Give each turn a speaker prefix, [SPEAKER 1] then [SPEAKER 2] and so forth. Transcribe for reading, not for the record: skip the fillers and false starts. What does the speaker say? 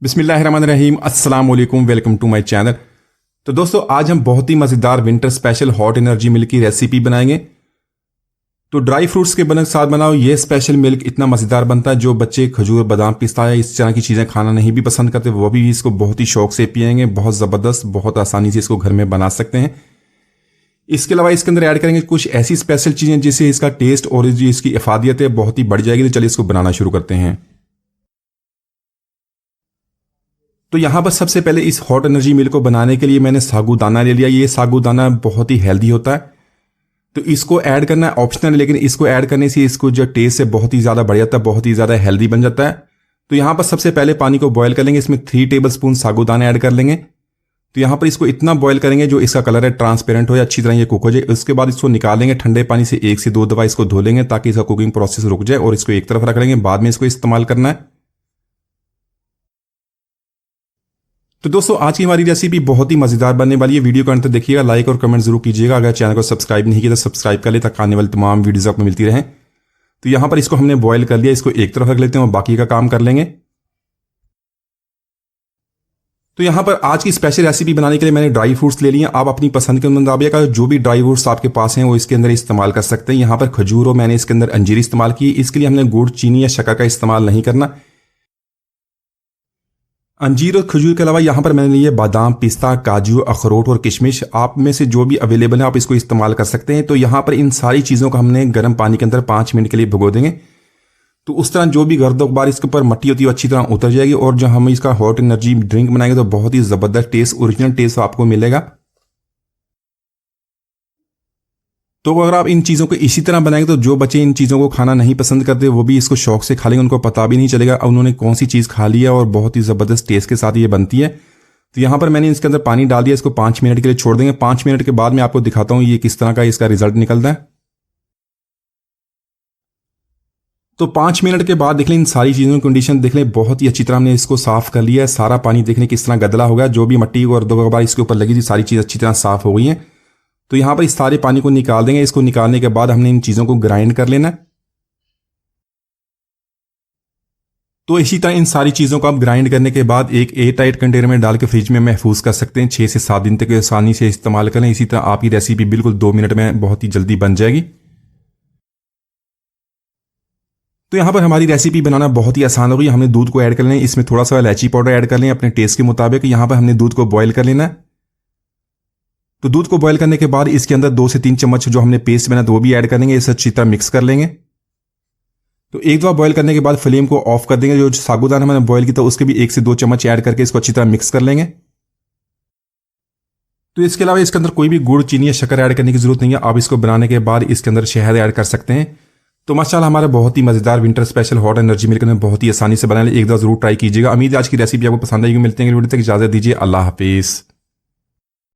[SPEAKER 1] बिस्मिल्लाहिर्रहमानिर्रहीम, अस्सलाम वालेकुम, वेलकम टू माय चैनल। तो दोस्तों, आज हम बहुत ही मज़ेदार winter special hot energy milk की रेसिपी बनाएंगे। तो ड्राई फ्रूट्स के साथ बनाओ ये स्पेशल मिल्क इतना मज़ेदार बनता है, जो बच्चे खजूर, बादाम, पिस्ता या इस तरह की चीज़ें खाना नहीं भी पसंद करते वो भी इसको बहुत ही शौक से पिएंगे। बहुत ज़बरदस्त, बहुत आसानी से इसको घर में बना सकते हैं। इसके अलावा इसके अंदर ऐड करेंगे कुछ ऐसी स्पेशल चीज़ें जिससे इसका टेस्ट और जो इसकी इफादियत है बहुत ही बढ़ जाएगी। तो चलिए इसको बनाना शुरू करते हैं। तो यहाँ पर सबसे पहले इस हॉट एनर्जी मिल्क को बनाने के लिए मैंने साबूदाना ले लिया। ये साबूदाना बहुत ही हेल्दी होता है, तो इसको ऐड करना ऑप्शनल है, लेकिन इसको ऐड करने से इसको जो टेस्ट है बहुत ही ज़्यादा बढ़ जाता है, बहुत ही ज़्यादा हेल्दी बन जाता है। तो यहाँ पर सबसे पहले पानी को बॉयल कर लेंगे, इसमें 3 टेबलस्पून साबूदाना ऐड कर लेंगे। तो यहाँ पर इसको इतना बॉयल करेंगे जो इसका कलर है ट्रांसपेरेंट हो जाए, अच्छी तरह ये कुक हो जाए। उसके बाद इसको निकालेंगे, ठंडे पानी से 1 से 2 दफ़ा इसको धो लेंगे ताकि इसका कुकिंग प्रोसेस रुक जाए, और इसको एक तरफ रख लेंगे, बाद में इसको इस्तेमाल करना है। तो दोस्तों, आज की हमारी रेसिपी बहुत ही मज़ेदार बनने वाली है। वीडियो को अंत तक देखिएगा, लाइक और कमेंट जरूर कीजिएगा। अगर चैनल को सब्सक्राइब नहीं किया तो सब्सक्राइब कर ले ताकि आने वाली तमाम वीडियोस आपको मिलती रहें। तो यहाँ पर इसको हमने बॉयल कर लिया, इसको एक तरफ रख लेते हैं और बाकी का काम कर लेंगे। तो यहाँ पर आज की स्पेशल रेसिपी बनाने के लिए मैंने ड्राई फ्रूट्स ले लिए। आप अपनी पसंद के मुताबिक जो भी ड्राई फ्रूट्स आपके पास हैं वो इसके अंदर इस्तेमाल कर सकते हैं। यहाँ पर खजूर और मैंने इसके अंदर अंजीर इस्तेमाल की। इसके लिए हमने गुड़, चीनी या शक्कर का इस्तेमाल नहीं करना। अंजीर और खजूर के अलावा यहाँ पर मैंने लिए बादाम, पिस्ता, काजू, अखरोट और किशमिश। आप में से जो भी अवेलेबल है आप इसको इस्तेमाल कर सकते हैं। तो यहाँ पर इन सारी चीज़ों को हमने गर्म पानी के अंदर 5 मिनट के लिए भिगो देंगे। तो उस तरह जो भी गर्द गुबार इसके ऊपर मट्टी होती है अच्छी तरह उतर जाएगी, और जब हम इसका हॉट एनर्जी ड्रिंक बनाएंगे तो बहुत ही ज़बरदस्त टेस्ट, ओरिजिनल टेस्ट आपको मिलेगा। तो अगर आप इन चीज़ों को इसी तरह बनाएंगे तो जो बच्चे इन चीज़ों को खाना नहीं पसंद करते वो भी इसको शौक से खा लेंगे, उनको पता भी नहीं चलेगा उन्होंने कौन सी चीज़ खा ली है, और बहुत ही ज़बरदस्त टेस्ट के साथ ये बनती है। तो यहाँ पर मैंने इसके अंदर पानी डाल दिया, इसको 5 मिनट के लिए छोड़ देंगे। 5 मिनट के बाद मैं आपको दिखाता हूँ ये किस तरह का इसका रिजल्ट निकलता है। तो 5 मिनट के बाद देख लें, इन सारी चीज़ों की कंडीशन देख लें, बहुत ही अच्छी तरह हमने इसको साफ़ कर लिया है। सारा पानी देख लें किस तरह गदला हो गया, जो भी मट्टी और दोबारा इसके ऊपर लगी थी सारी चीज़ अच्छी तरह साफ़ हो गई है। तो यहाँ पर इस सारे पानी को निकाल देंगे। इसको निकालने के बाद हमने इन चीज़ों को ग्राइंड कर लेना है। तो इसी तरह इन सारी चीज़ों को आप ग्राइंड करने के बाद एक एयर टाइट कंटेनर में डाल के फ्रिज में महफूज कर सकते हैं। 6 से 7 दिन तक आसानी से इस्तेमाल करें। इसी तरह आपकी रेसिपी बिल्कुल 2 मिनट में बहुत ही जल्दी बन जाएगी। तो यहाँ पर हमारी रेसिपी बनाना बहुत ही आसान हो गई। हमने दूध को ऐड कर लें, इसमें थोड़ा सा इलायची पाउडर ऐड कर लें अपने टेस्ट के मुताबिक। यहाँ पर हमने दूध को बॉयल कर लेना है। तो दूध को बॉयल करने के बाद इसके अंदर 2 से 3 चम्मच जो हमने पेस्ट बनाया वो भी ऐड कर देंगे। इसे अच्छी तरह मिक्स कर लेंगे। तो एक दफा बॉयल करने के बाद फ्लेम को ऑफ कर देंगे। जो साबूदाना मैंने बॉयल किया था उसके भी 1 से 2 चम्मच ऐड करके इसको अच्छी तरह मिक्स कर लेंगे। तो इसके अलावा इसके अंदर कोई भी गुड़, चीनी या शक्कर ऐड करने की जरूरत नहीं है। आप इसको बनाने के बाद इसके अंदर शहद ऐड कर सकते हैं। तो माशाल्लाह हमारा बहुत ही मजेदार winter special hot energy milk में बहुत ही आसानी से बनाने, एक दफा जरूर ट्राई कीजिएगा। उम्मीद है आज की रेसिपी आपको पसंद आएगी। मिलते हैं वीडियो तक, इजाजत दीजिए, अल्लाह हाफिज।